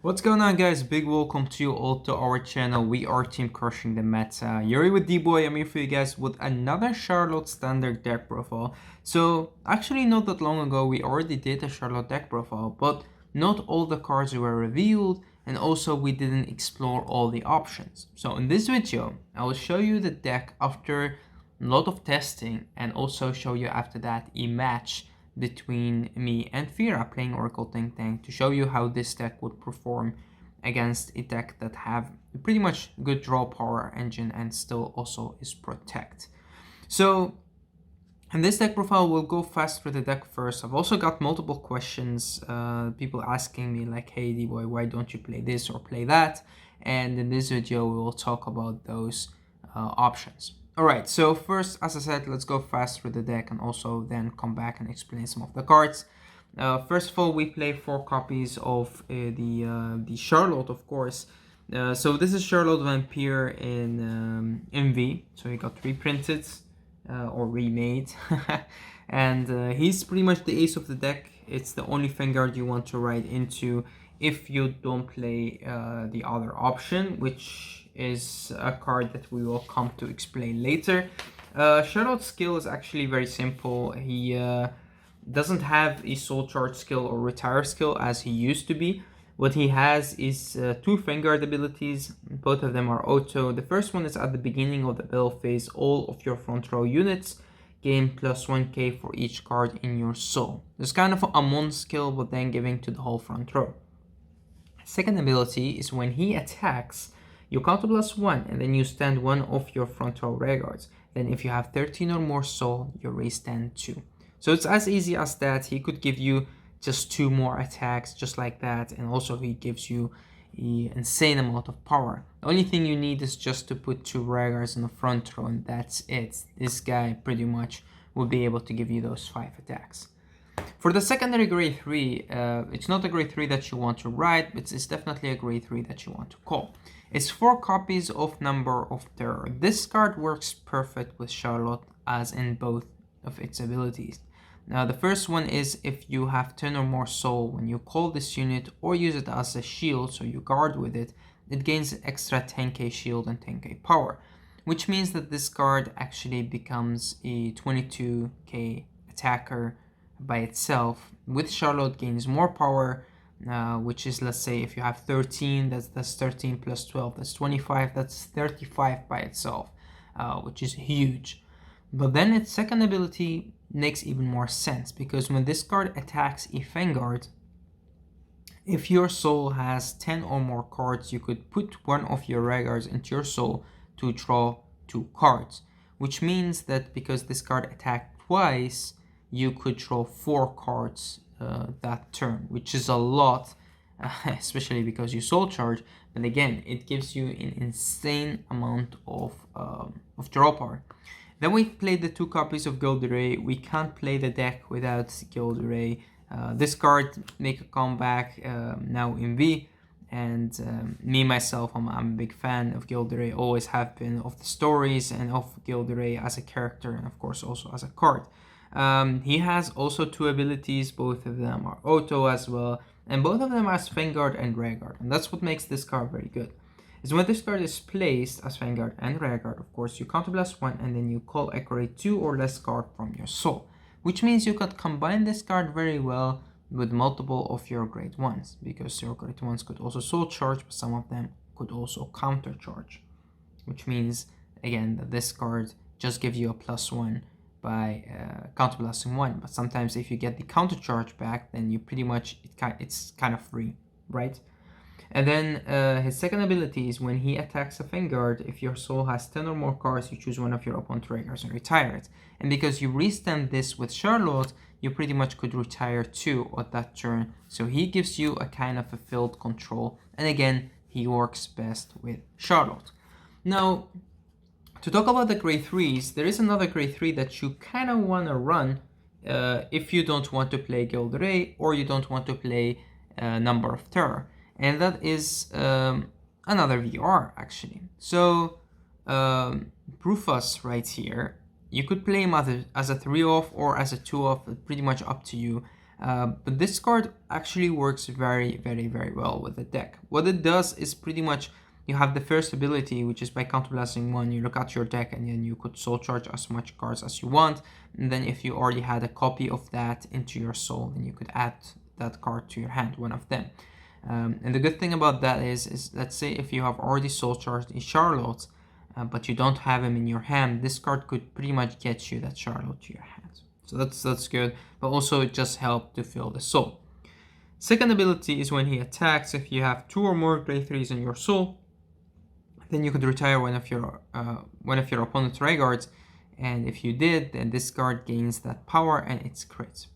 What's going on, guys? Big welcome to you all to our channel. We are Team Crushing the Meta. You're here with D-Boy. I'm here for you guys with another Scharhrot standard deck profile. So actually not that long ago we already did a Scharhrot deck profile, but not all the cards were revealed, and also we didn't explore all the options. So in this video I will show you the deck after a lot of testing, and also show you after that a match between me and Fira playing Oracle Think Tank to show you how this deck would perform against a deck that have pretty much good draw power engine and still also is protect. So in this deck profile, we'll go fast through the deck first. I've also got multiple questions, people asking me like, hey D-Boy, why don't you play this or play that? And in this video we will talk about those options. Alright, so first, as I said, let's go fast through the deck and also then come back and explain some of the cards. First of all, we play 4 copies of the Scharhrot, of course. So this is Scharhrot Vampir in MV, so he got reprinted or remade. And he's pretty much the ace of the deck. It's the only Vanguard you want to ride into if you don't play the other option, which is a card that we will come to explain later. Scharhrot's skill is actually very simple. He doesn't have a soul charge skill or retire skill as he used to be. What he has is 2 Vanguard abilities. Both of them are auto. The first one is at the beginning of the battle phase, all of your front row units gain plus 1k for each card in your soul. There's kind of a mon skill, but then giving to the whole front row. Second ability is when he attacks, you counter plus 1 and then you stand 1 of your front row rearguards. Then if you have 13 or more soul, you raise stand 2. So it's as easy as that. He could give you just 2 more attacks just like that, and also he gives you an insane amount of power. The only thing you need is just to put 2 rearguards in the front row, and that's it. This guy pretty much will be able to give you those 5 attacks. For the secondary grade 3, it's not a grade 3 that you want to ride, but it's definitely a grade 3 that you want to call. It's 4 copies of Number of Terror. This card works perfect with Scharhrot as in both of its abilities. Now the first one is if you have 10 or more soul, when you call this unit or use it as a shield, so you guard with it, it gains an extra 10k shield and 10k power, which means that this card actually becomes a 22k attacker by itself. With Scharhrot gains more power, which is, let's say if you have 13, that's 13 plus 12, that's 25, that's 35 by itself, which is huge. But then its second ability makes even more sense, because when this card attacks a Vanguard, if your soul has 10 or more cards, you could put 1 of your rearguards into your soul to draw 2 cards, which means that because this card attacked twice, you could draw 4 cards that turn, which is a lot, especially because you soul charge. But again, it gives you an insane amount of draw power. Then we played the 2 copies of Gilderay. We can't play the deck without Gilderay. This card make a comeback now in V, and me myself, I'm a big fan of Gilderay, always have been, of the stories and of Gilderay as a character, and of course also as a card. He has also 2 abilities, both of them are auto as well, and both of them are as Vanguard and Rearguard, and that's what makes this card very good. Is when this card is placed as Vanguard and Rearguard, of course, you counter blast 1 and then you call accurate 2 or less card from your soul, which means you could combine this card very well with multiple of your grade 1s, because your grade 1s could also soul charge, but some of them could also counter charge, which means again that this card just gives you a plus 1 by counter blasting 1, but sometimes if you get the counter charge back, then you pretty much it's kind of free, right? And then his second ability is when he attacks a Vanguard, if your soul has 10 or more cards, you choose 1 of your opponent's rearguards and retire it. And because you restand this with Scharhrot, you pretty much could retire 2 on that turn. So he gives you a kind of a field control, and again, he works best with Scharhrot. Now, to talk about the grade 3s, there is another grade 3 that you kind of want to run if you don't want to play Gilderay or you don't want to play Number of Terror. And that is another VR actually. So Brufus right here, you could play him as a 3-off or as a 2-off, pretty much up to you. But this card actually works very, very, very well with the deck. What it does is pretty much you have the first ability, which is by counterblasting one, you look at your deck and then you could soul charge as much cards as you want. And then if you already had a copy of that into your soul, then you could add that card to your hand, one of them. And the good thing about that is let's say if you have already soul charged a Scharhrot, but you don't have him in your hand, this card could pretty much get you that Scharhrot to your hand. So that's good, but also it just helps to fill the soul. Second ability is when he attacks, if you have 2 or more grade 3s in your soul, then you could retire one of your opponent's Vanguards, and if you did, then this card gains that power and it's crit.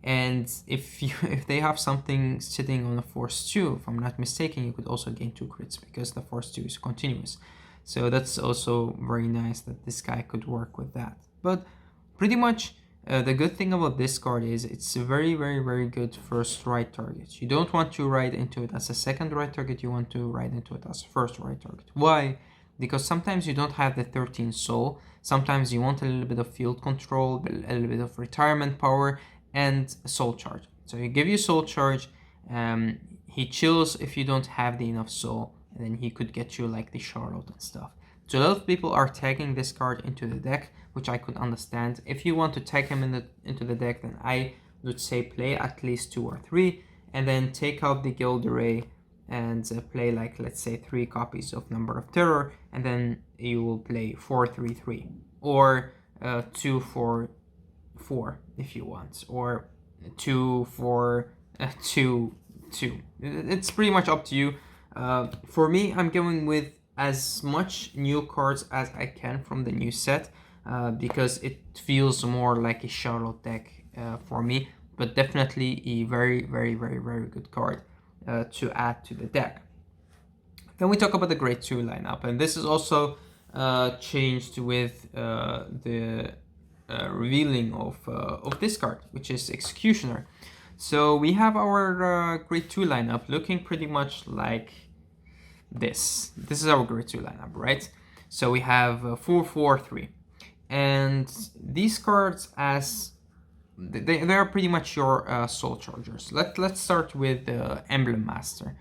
And if they have something sitting on a force 2, if I'm not mistaken, you could also gain 2 crits because the force 2 is continuous. So that's also very nice that this guy could work with that. But pretty much the good thing about this card is it's a very, very, very good first right target. You don't want to ride into it as a second right target, you want to ride into it as a first right target. Why? Because sometimes you don't have the 13 soul, sometimes you want a little bit of field control, a little bit of retirement power, and soul charge. So he give you soul charge, he chills if you don't have the enough soul, and then he could get you like the Scharhrot and stuff. So a lot of people are tagging this card into the deck, which I could understand. If you want to tag him into the deck, then I would say play at least 2 or 3, and then take out the Guild Array and play like, let's say, 3 copies of Number of Terror, and then you will play 4-3-3, or 2-4-4 if you want, or 2-4-2-2. It's pretty much up to you. For me, I'm going with as much new cards as I can from the new set, because it feels more like a Scharhrot deck for me, but definitely a very, very, very, very good card to add to the deck. Then we talk about the grade 2 lineup, and this is also changed with the revealing of this card, which is Executioner. So we have our grade 2 lineup looking pretty much like this. This is our grade 2 lineup, right? So we have 4-4-3, and these cards, as they are pretty much your soul chargers. Let's start with the Emblem Master.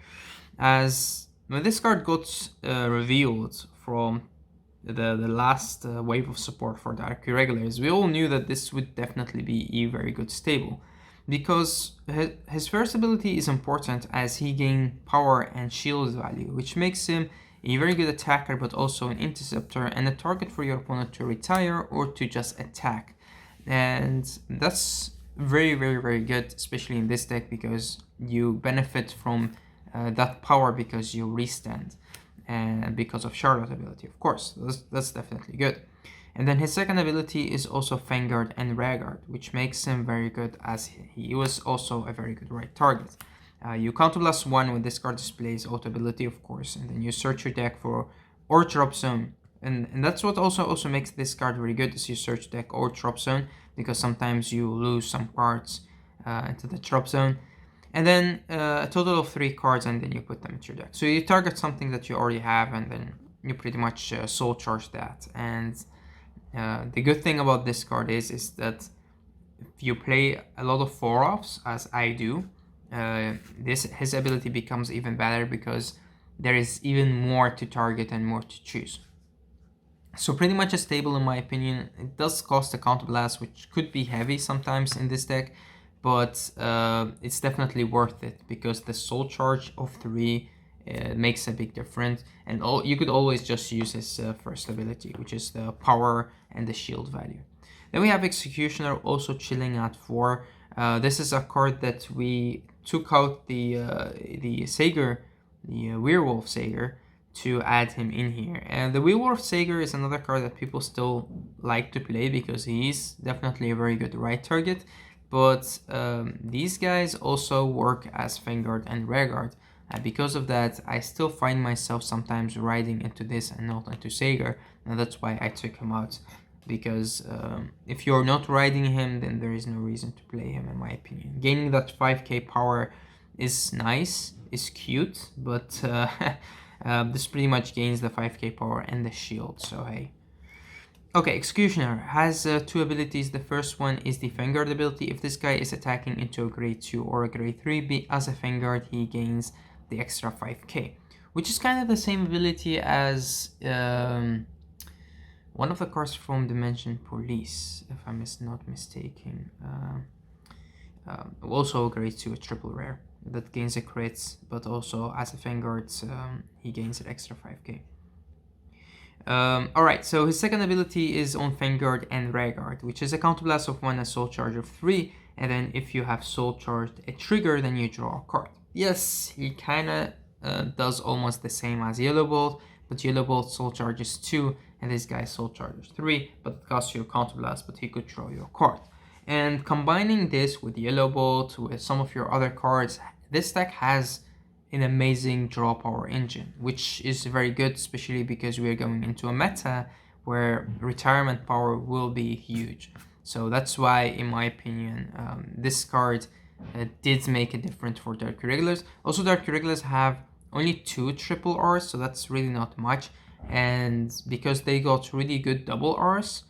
As when this card got revealed from the last wave of support for the Irregulars, we all knew that this would definitely be a very good stable, because his first ability is important as he gains power and shield value, which makes him a very good attacker but also an interceptor and a target for your opponent to retire or to just attack. And that's very, very, very good, especially in this deck, because you benefit from that power because you restand, and because of Scharhrot ability, of course. That's definitely good. And then his second ability is also Vanguard and Vanguard, which makes him very good as he was also a very good right target. You counterblast 1 when this card displays auto ability, of course, and then you search your deck for or drop zone. And that's what also makes this card very good, is you search deck or drop zone, because sometimes you lose some cards into the drop zone. And then a total of 3 cards, and then you put them into your deck. So you target something that you already have, and then you pretty much soul charge that. And the good thing about this card is that if you play a lot of 4-offs, as I do, his ability becomes even better, because there is even more to target and more to choose. So pretty much a stable in my opinion. It does cost a counterblast, which could be heavy sometimes in this deck, but it's definitely worth it, because the soul charge of 3 makes a big difference, and you could always just use his first ability, which is the power and the shield value. Then we have Executioner, also chilling at 4. This is a card that we took out the Sager, the Werewolf Sager, to add him in here. And the Werewolf Sager is another card that people still like to play, because he is definitely a very good right target. But these guys also work as Vanguard and Vanguard. Because of that, I still find myself sometimes riding into this and not into Sager, and that's why I took him out. Because if you're not riding him, then there is no reason to play him, in my opinion. Gaining that 5k power is nice, is cute, but this pretty much gains the 5k power and the shield, so hey. Okay, Executioner has two abilities. The first one is the Vanguard ability. If this guy is attacking into a grade 2 or a grade 3, as a Vanguard, he gains the extra 5k, which is kind of the same ability as one of the cards from Dimension Police, if I'm not mistaken. Also a grade 2, a triple rare, that gains a crit, but also as a Vanguard, he gains an extra 5k. Alright, so his second ability is on Vanguard and Irregulars, which is a counterblast of 1 and soul charge of 3, and then if you have soul charged a trigger, then you draw a card. Yes, he kinda does almost the same as Yellow Bolt, but Yellow Bolt soul charges 2, and this guy soul charges 3, but it costs you a counterblast, but he could draw you a card. And combining this with Yellow Bolt, with some of your other cards, this deck has an amazing draw power engine, which is very good, especially because we are going into a meta where retirement power will be huge. So that's why, in my opinion, this card did make a difference for Dark Irregulars. Also, Dark Irregulars have only 2 triple Rs, so that's really not much. And because they got really good double Rs,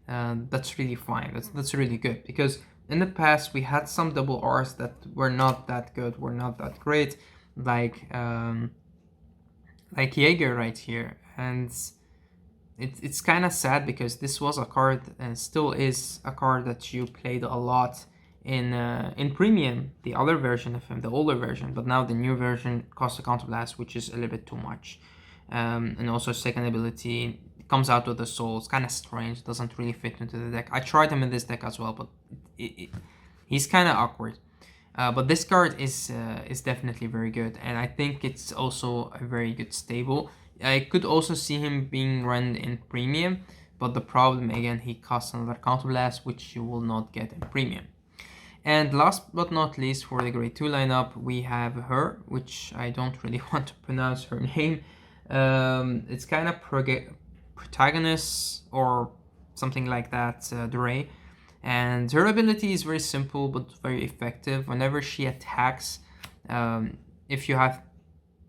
that's really fine. That's really good, because in the past we had some double Rs that were not that good, were not that great, like Jaeger right here, and it's kind of sad because this was a card and still is a card that you played a lot in premium, the other version of him, the older version, but now the new version costs a counterblast, which is a little bit too much. And also second ability comes out with the soul. It's kind of strange, doesn't really fit into the deck. I tried him in this deck as well, but he's kind of awkward. But this card is definitely very good, and I think it's also a very good stable. I could also see him being run in premium, but the problem again, he costs another counterblast, which you will not get in premium. And last but not least, for the grade 2 lineup, we have her, which I don't really want to pronounce her name. It's kind of protagonist or something like that, Duray. And her ability is very simple but very effective. Whenever she attacks, if you have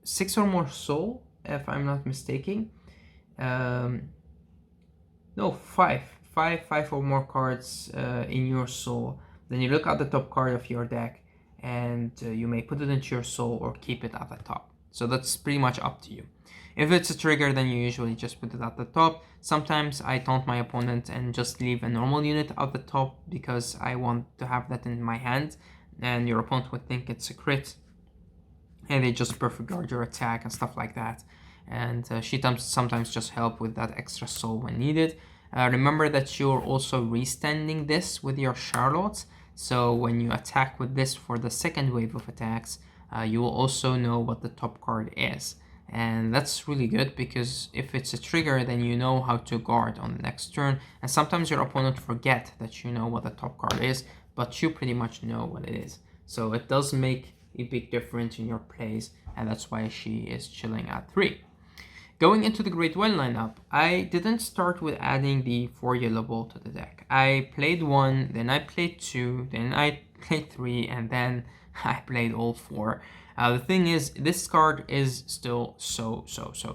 6 or more soul, if I'm not mistaken, no, 5 or more cards in your soul, then you look at the top card of your deck, and you may put it into your soul or keep it at the top. So that's pretty much up to you. If it's a trigger, then you usually just put it at the top. Sometimes I taunt my opponent and just leave a normal unit at the top because I want to have that in my hand, and your opponent would think it's a crit, and they just perfect guard your attack and stuff like that. And she sometimes just help with that extra soul when needed. Remember that you're also restanding this with your Scharhrot, so when you attack with this for the second wave of attacks, you will also know what the top card is. And that's really good, because if it's a trigger, then you know how to guard on the next turn. And sometimes your opponent forget that you know what the top card is, but you pretty much know what it is. So it does make a big difference in your plays, and that's why she is chilling at 3. Going into the grade 1 lineup, I didn't start with adding the 4 yellow ball to the deck. I played 1, then I played 2, then I played 3, and then I played all 4. The thing is, this card is still so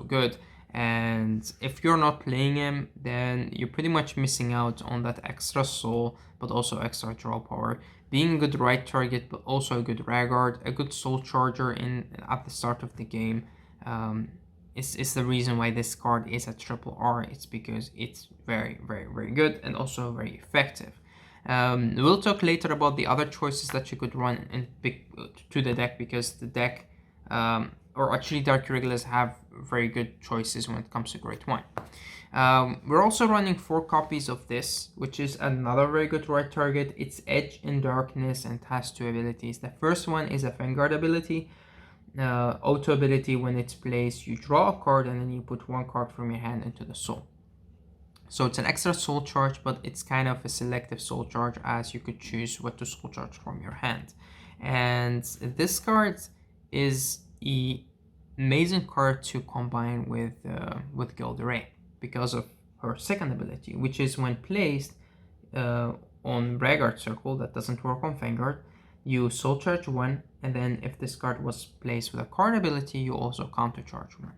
good, and if you're not playing him, then you're pretty much missing out on that extra soul, but also extra draw power. Being a good right target, but also a good Vanguard, a good soul charger at the start of the game, is the reason why this card is a triple R. It's because it's very good and also very effective. We'll talk later about the other choices that you could run and pick to the deck, because the deck, or actually Dark Irregulars, have very good choices when it comes to grade 1. We're also running 4 copies of this, which is another very good right target. It's Edge in Darkness and has 2 abilities. The first one is a Vanguard ability. Auto ability, when it's placed, you draw a card and then you put 1 card from your hand into the soul. So it's an extra soul charge, but it's kind of a selective soul charge, as you could choose what to soul charge from your hand. And this card is an amazing card to combine with Gilderay because of her second ability, which is when placed on Vanguard circle, that doesn't work on Vanguard, you soul charge 1, and then if this card was placed with a card ability, you also counter charge 1.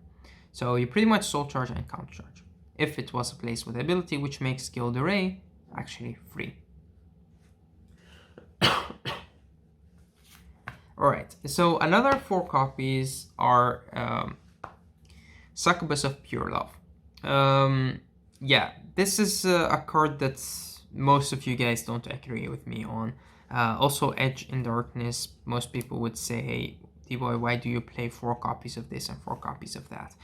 So you pretty much soul charge and counter charge. if it was placed with ability, which makes Gilded Array actually free. Alright, so another 4 copies are Succubus of Pure Love. Yeah, this is a card that most of you guys don't agree with me on. Also, Edge in Darkness, most people would say, hey, D-Boy, why do you play 4 copies of this and 4 copies of that?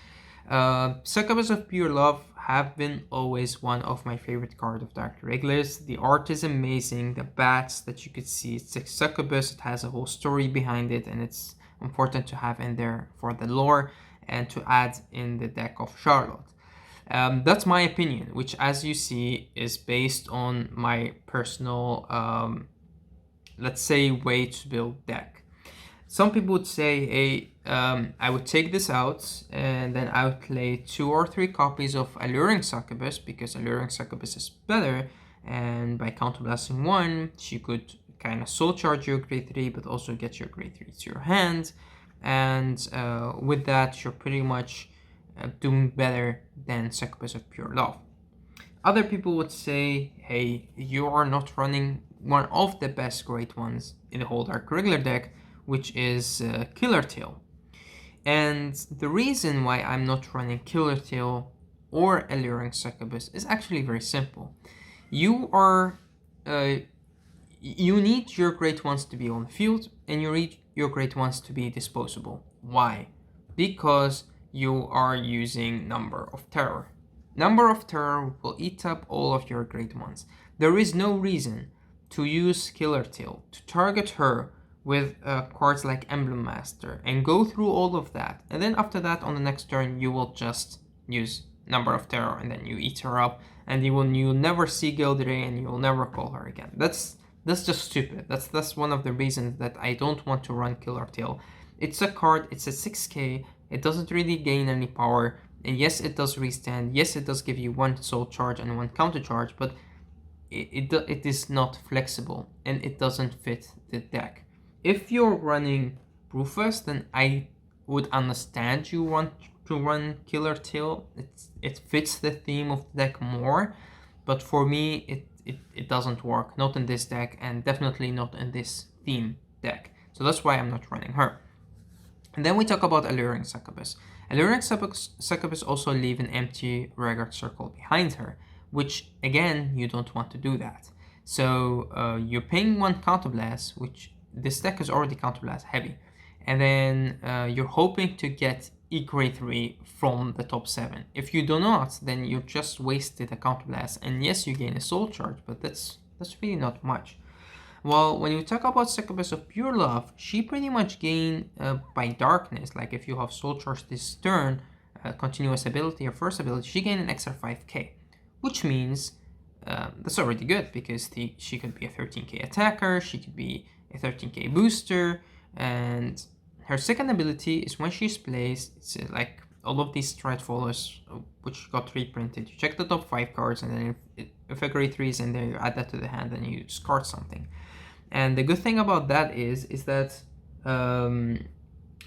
Succubus of Pure Love have been always one of my favorite cards of Dark Irregulars. The art is amazing, the bats that you could see, it's a succubus, it has a whole story behind it, and it's important to have in there for the lore and to add in the deck of Scharhrot. That's my opinion, which as you see is based on my personal, let's say, way to build deck. Some people would say, hey, I would take this out and then I would play 2 or 3 copies of Alluring Succubus because Alluring Succubus is better, and by counterblasting 1, she could kind of soul charge your grade 3 but also get your grade 3 to your hand, and with that you're pretty much doing better than Succubus of Pure Love. Other people would say, hey, you are not running one of the best great ones in the whole Dark Irregular deck, which is Killer Tail. And the reason why I'm not running Killer Tail or Alluring Succubus is actually very simple. You need your great ones to be on the field, and you need your great ones to be disposable. Why? Because you are using Number of Terror. Number of Terror will eat up all of your great ones. There is no reason to use Killer Tail to target her with cards like Emblem Master and go through all of that, and then after that on the next turn you will just use Number of Terror and then you eat her up, and you'll never see Gilded Array and you'll never call her again. That's just stupid. That's one of the reasons that I don't want to run Killer Tail. It's a card, it's a 6k, it doesn't really gain any power, and yes, it does restand, yes, it does give you 1 soul charge and 1 counter charge, but it is not flexible and it doesn't fit the deck. If you're running Brewfest, then I would understand you want to run Killer Tail. It fits the theme of the deck more, but for me it doesn't work. Not in this deck, and definitely not in this theme deck. So that's why I'm not running her. And then we talk about Alluring Succubus. Alluring Succubus also leave an empty Vanguard circle behind her, which again, you don't want to do that. So you're paying 1 counterblast, which this deck is already counterblast heavy, and then you're hoping to get E grade 3 from the top 7. If you do not, then you just wasted a counterblast, and yes, you gain a soul charge, but that's really not much. Well, when you talk about Succubus of Pure Love, she pretty much gain by darkness, like if you have soul charge this turn, continuous ability or first ability, she gain an extra 5k, which means that's already good because she could be a 13k attacker, she could be a 13k booster, and her second ability is when she's placed, it's like all of these Stride Follows, which got reprinted. You check the top 5 cards, and then if a grade 3 is in there, you add that to the hand and you discard something. And the good thing about that is that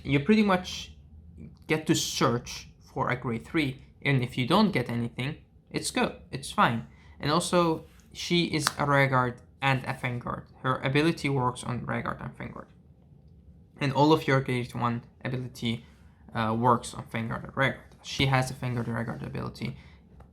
you pretty much get to search for a grade 3, and if you don't get anything, it's good, it's fine. And also, she is a Vanguard and a Vanguard. Her ability works on Vanguard and Vanguard. And all of your grade 1 ability works on Vanguard and Vanguard. She has a Vanguard and Vanguard ability.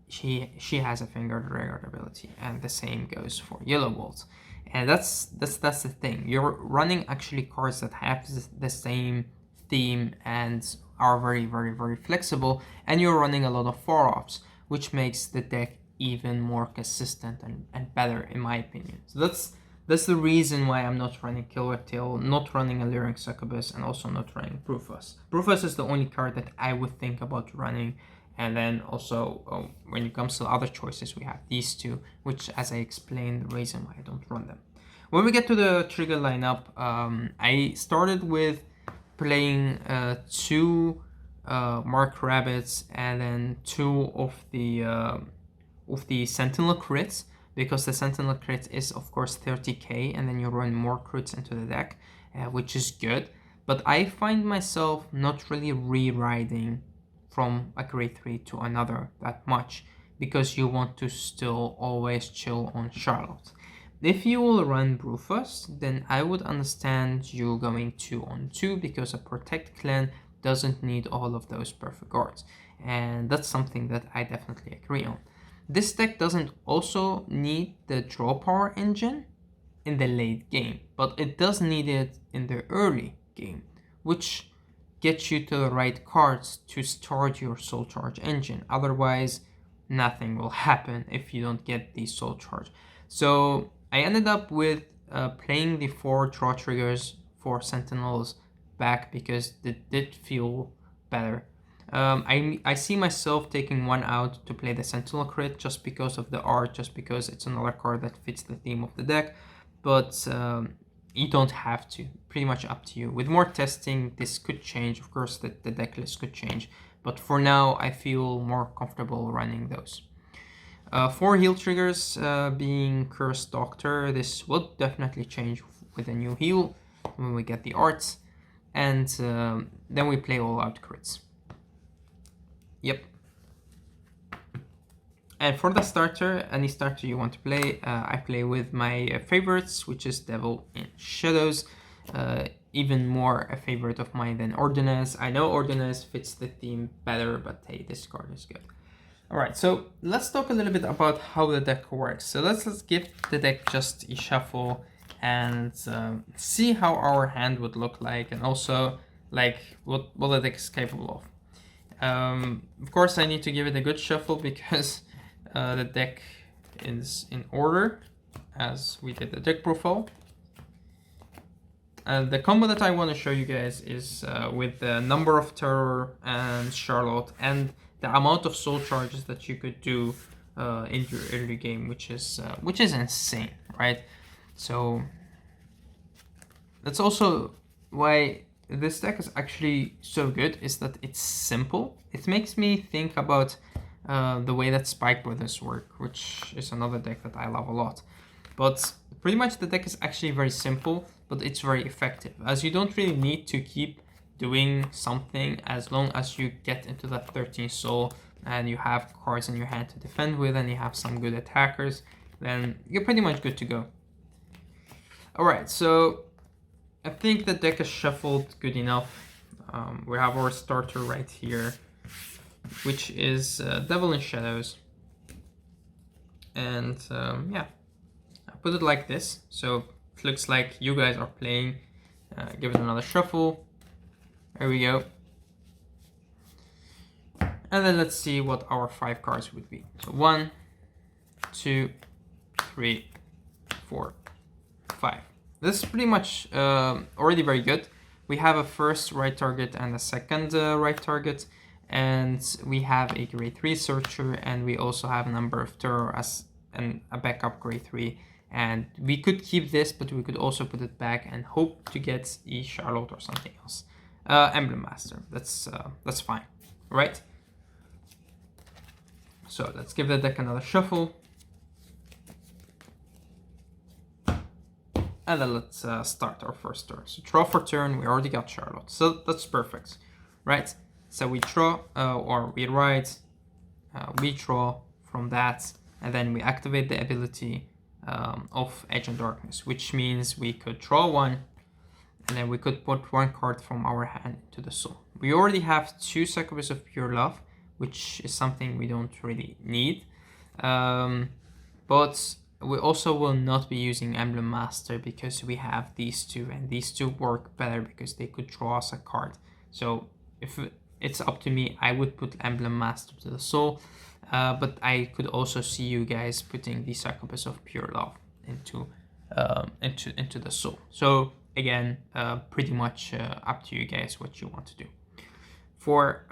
She has a Vanguard and Vanguard ability, and the same goes for Yellow Bolt. And that's the thing. You're running actually cards that have the same theme and are very, very, very flexible, and you're running a lot of 4-offs, which makes the deck even more consistent and better, in my opinion. So that's the reason why I'm not running Killer Tail, not running Alluring Succubus, and also not running Brewfest. Brewfest is the only card that I would think about running. And then also, when it comes to other choices, we have these 2, which, as I explained, the reason why I don't run them. When we get to the trigger lineup, I started with playing 2 Mark Rabbits and then 2 of the Sentinel crits, because the Sentinel crit is of course 30k, and then you run more crits into the deck, which is good. But I find myself not really rewriting from a grade 3 to another that much, because you want to still always chill on Scharhrot. If you will run Brewfus, then I would understand you going 2-on-2 because a Protect clan doesn't need all of those perfect guards. And that's something that I definitely agree on. This deck doesn't also need the draw power engine in the late game, but it does need it in the early game, which gets you to the right cards to start your Soul Charge engine. Otherwise, nothing will happen if you don't get the Soul Charge. So I ended up with playing the 4 draw triggers for Sentinels back because it did feel better. I see myself taking 1 out to play the Sentinel crit just because of the art, just because it's another card that fits the theme of the deck, but you don't have to. Pretty much up to you. With more testing, this could change. Of course, the deck list could change, but for now, I feel more comfortable running those. 4 heal triggers being Cursed Doctor. This will definitely change with a new heal when we get the arts, and then we play all out crits. Yep. And for the starter, any starter you want to play, I play with my favorites, which is Devil in Shadows. Even more a favorite of mine than Ordinance. I know Ordinance fits the theme better, but hey, this card is good. Alright, so let's talk a little bit about how the deck works. So let's give the deck just a shuffle and see how our hand would look like, and also like what the deck is capable of. Of course, I need to give it a good shuffle because the deck is in order as we did the deck profile. And the combo that I want to show you guys is with the number of terror and Scharhrot and the amount of soul charges that you could do in your early game, which is insane, right? So that's also why this deck is actually so good, is that it's simple. It makes me think about the way that Spike Brothers work, which is another deck that I love a lot. But pretty much the deck is actually very simple, but it's very effective, as you don't really need to keep doing something as long as you get into that 13 soul and you have cards in your hand to defend with and you have some good attackers, then you're pretty much good to go. Alright, so I think the deck is shuffled good enough. We have our starter right here, which is Devil in Shadows. And yeah, I put it like this, so it looks like you guys are playing. Give it another shuffle. There we go. And then let's see what our 5 cards would be. So 1, 2, 3, 4, 5. This is pretty much already very good. We have a first right target and a second right target. And we have a grade 3 searcher, and we also have a number of terror as a backup grade 3. And we could keep this, but we could also put it back and hope to get a Scharhrot or something else. Emblem Master, that's fine, right? So let's give the deck another shuffle. And then let's start our first turn. So draw for turn, we already got Scharhrot, so that's perfect, right? So we draw, or we write, we draw from that, and then we activate the ability of Edge and Darkness, which means we could draw 1, and then we could put 1 card from our hand into the soul. We already have 2 Succubus of Pure Love, which is something we don't really need. But we also will not be using Emblem Master because we have these 2, and these 2 work better because they could draw us a card. So if it's up to me, I would put Emblem Master to the soul, but I could also see you guys putting the Succubus of Pure Love into the soul. So again, pretty much up to you guys what you want to do. For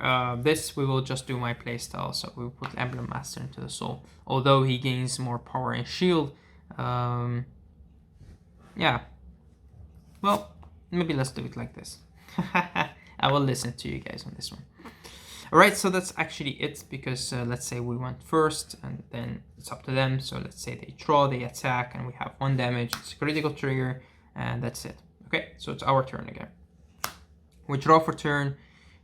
this, we will just do my playstyle, so we'll put Emblem Master into the soul. Although he gains more power and shield, yeah. Well, maybe let's do it like this. I will listen to you guys on this one. Alright, so that's actually it, because let's say we went first, and then it's up to them. So let's say they draw, they attack, and we have 1 damage. It's a critical trigger, and that's it. Okay, so it's our turn again. We draw for turn,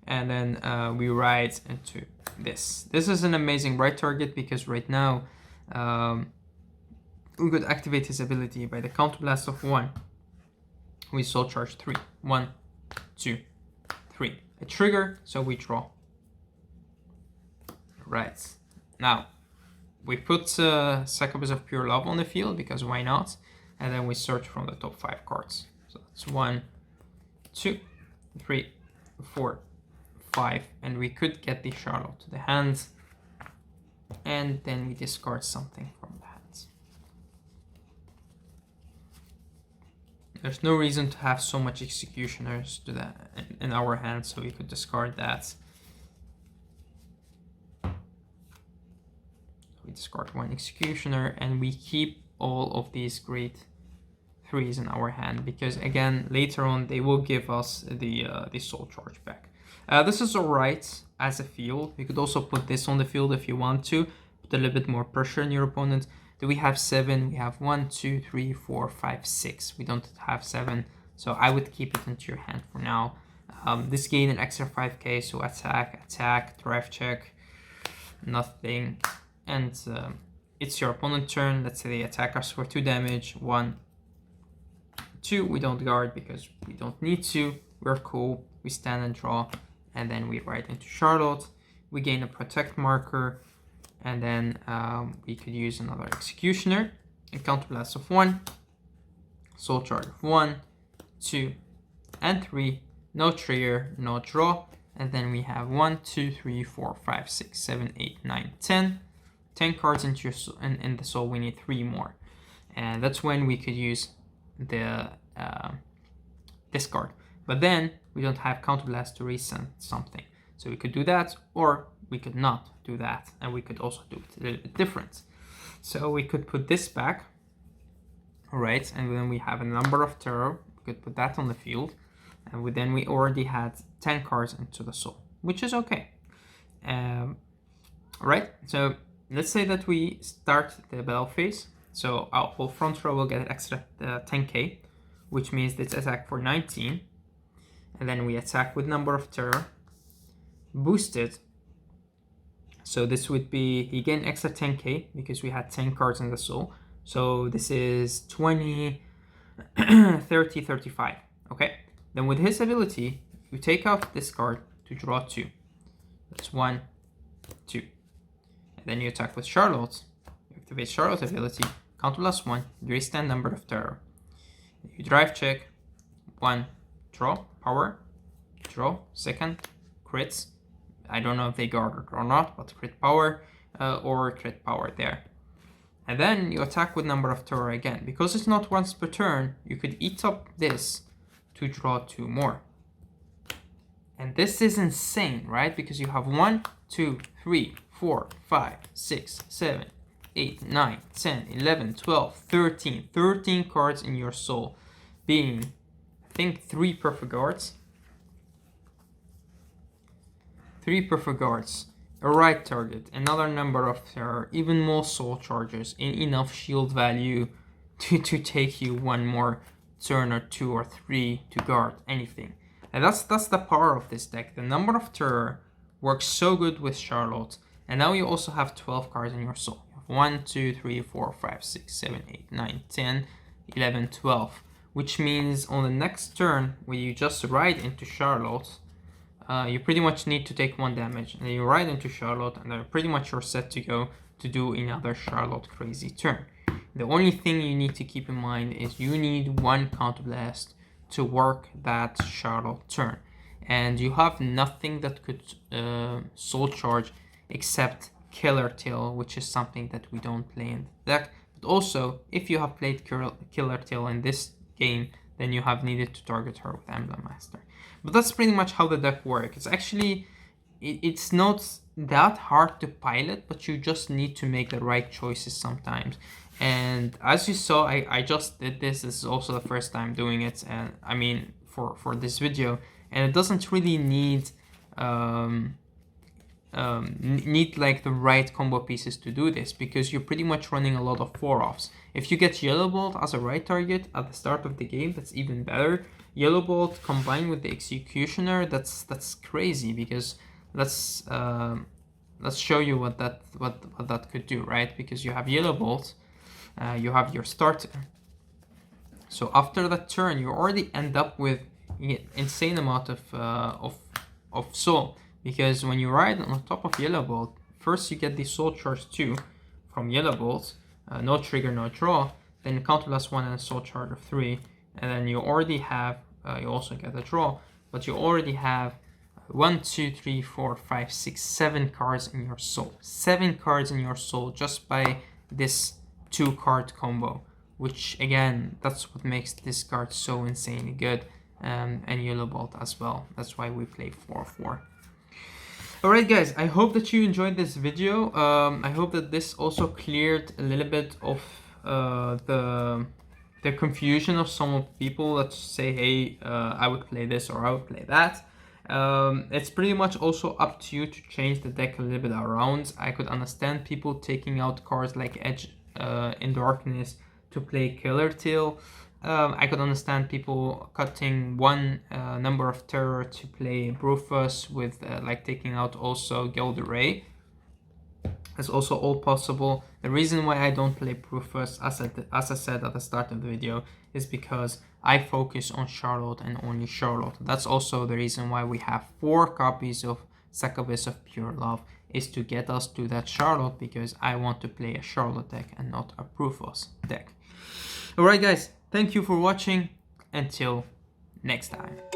and then we ride into this. This is an amazing right target because right now we could activate his ability by the counterblast of 1. We soul charge 3. 1, 2, 3. A trigger, so we draw. Right. Now, we put Succubus of Pure Love on the field because why not? And then we search from the top 5 cards. So that's 1, 2, 3, 4, 5. And we could get the Scharhrot to the hand. And then we discard something from the hands. There's no reason to have so much Executioners to that in our hands, so we could discard that. We discard 1 Executioner, and we keep all of these great 3s in our hand, because again, later on, they will give us the soul charge back. This is alright as a field. You could also put this on the field if you want to, put a little bit more pressure on your opponent. Do we have 7? We have 1, 2, 3, 4, 5, 6. We don't have 7, so I would keep it into your hand for now. This gain an extra 5k, so attack, drive check, nothing. And it's your opponent's turn. Let's say they attack us for 2 damage. 1, 2. We don't guard because we don't need to. We're cool. We stand and draw. And then we ride into Scharhrot. We gain a protect marker. And then we could use another Executioner. A counterblast of 1. Soul charge of 1, 2, and 3. No trigger, no draw. And then we have 1, 2, 3, 4, 5, 6, 7, 8, 9, 10. 10 cards into your in the soul. We need 3 more, and that's when we could use the discard. But then we don't have counterblast to resend something, so we could do that, or we could not do that, and we could also do it a little bit different. So we could put this back, alright, and then we have a number of terror. We could put that on the field, and then we already had 10 cards into the soul, which is okay. Alright, so let's say that we start the battle phase. So our whole front row will get an extra 10k, which means it's attack for 19. And then we attack with number of terror, boosted. So this would be, he gained extra 10k because we had 10 cards in the soul. So this is 20, 30, 35. Okay. Then with his ability, you take out this card to draw 2. That's 1, 2. And then you attack with Scharhrot. You activate Scharhrot ability, counterblast 1, you stand number of terror. You drive check, 1, draw, power, draw, second, crits. I don't know if they guarded or not, but crit power or crit power there. And then you attack with number of terror again. Because it's not once per turn, you could eat up this to draw 2 more. And this is insane, right? Because you have 1, 2, 3, 4, 5, 6, 7, 8, 9, 10, 11, 12, 13. 13 cards in your soul. Being, I think, 3 perfect guards. 3 perfect guards. A right target. Another number of terror. Even more soul charges. And enough shield value to take you 1 more turn or 2 or 3 to guard anything. And that's the power of this deck. The number of terror works so good with Scharhrot. And now you also have 12 cards in your soul. You have 1, 2, 3, 4, 5, 6, 7, 8, 9, 10, 11, 12. Which means on the next turn, when you just ride into Scharhrot, you pretty much need to take 1 damage. And then you ride into Scharhrot, and then pretty much you're set to go to do another Scharhrot crazy turn. The only thing you need to keep in mind is you need 1 counterblast to work that Scharhrot turn. And you have nothing that could soul charge except Killer Tail, which is something that we don't play in the deck. But also, if you have played Killer Tail in this game, then you have needed to target her with Emblem Master. But that's pretty much how the deck works. It's actually, it's not that hard to pilot, but you just need to make the right choices sometimes. And as you saw, I just did this. This is also the first time doing it, and I mean for this video. And it doesn't really need like the right combo pieces to do this, because you're pretty much running a lot of 4-offs. If you get Yellow Bolt as a right target at the start of the game, that's even better. Yellow Bolt combined with the Executioner, that's crazy, because that's let's show you what that could do, right? Because you have Yellow Bolt, you have your starter. So after that turn, you already end up with insane amount of soul, because when you ride on top of Yellow Bolt, first you get the soul charge 2 from Yellow Bolt, no trigger, no draw, then counterblast 1 and a soul charge of 3, and then you already have, you also get a draw, but you already have 1, 2, 3, 4, 5, 6, 7 cards in your soul. 7 cards in your soul just by this 2-card combo, which again, that's what makes this card so insanely good, and Yellow Bolt as well. That's why we play 4/4. Alright guys, I hope that you enjoyed this video. I hope that this also cleared a little bit of the confusion of some of people that say, hey, I would play this or I would play that. It's pretty much also up to you to change the deck a little bit around. I could understand people taking out cards like Edge in Darkness to play Killer Tail. I could understand people cutting one number of terror to play Brufus with like taking out also Gilded Ray. It's also all possible. The reason why I don't play Brufus, as I said at the start of the video, is because I focus on Scharhrot and only Scharhrot. That's also the reason why we have 4 copies of Succubus of Pure Love, is to get us to that Scharhrot, because I want to play a Scharhrot deck and not a Brufus deck. Alright guys, thank you for watching. Until next time.